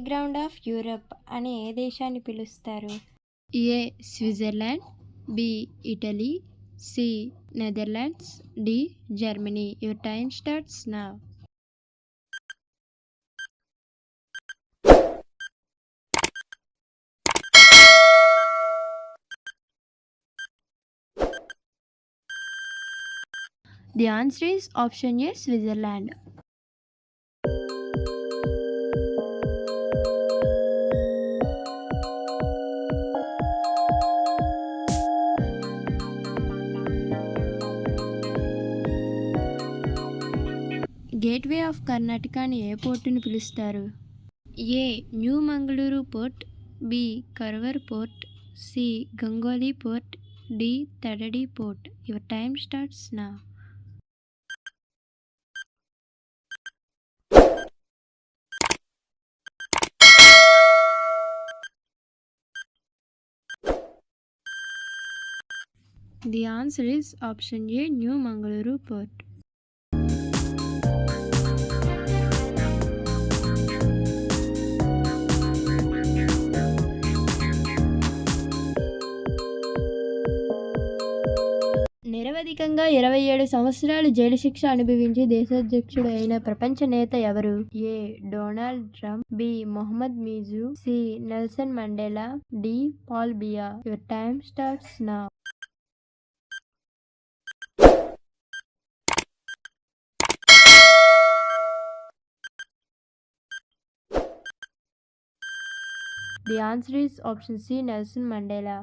Playground of Europe అని ఏ దేశాన్ని పిలుస్తారు? A Switzerland, B Italy, C Netherlands, D Germany. Your time starts now. The answer is option A, Switzerland. Gateway of కర్ణాటకని ఏ పోర్టుని పిలుస్తారు? A New Mangaluru port, B Karwar port, C Gangolli port, D Tadadi port. Your time starts now. The answer is option A, New Mangaluru Port. నిరవధికంగా 27 సంవత్సరాలు jail శిక్ష అనుభవించి దేశాధ్యక్షుడు అయిన ప్రపంచ నేత ఎవరు? A Donald Trump, B Mohamed Muizzu, C Nelson Mandela, D Paul Biya. Your time starts now. The answer is option C, Nelson Mandela.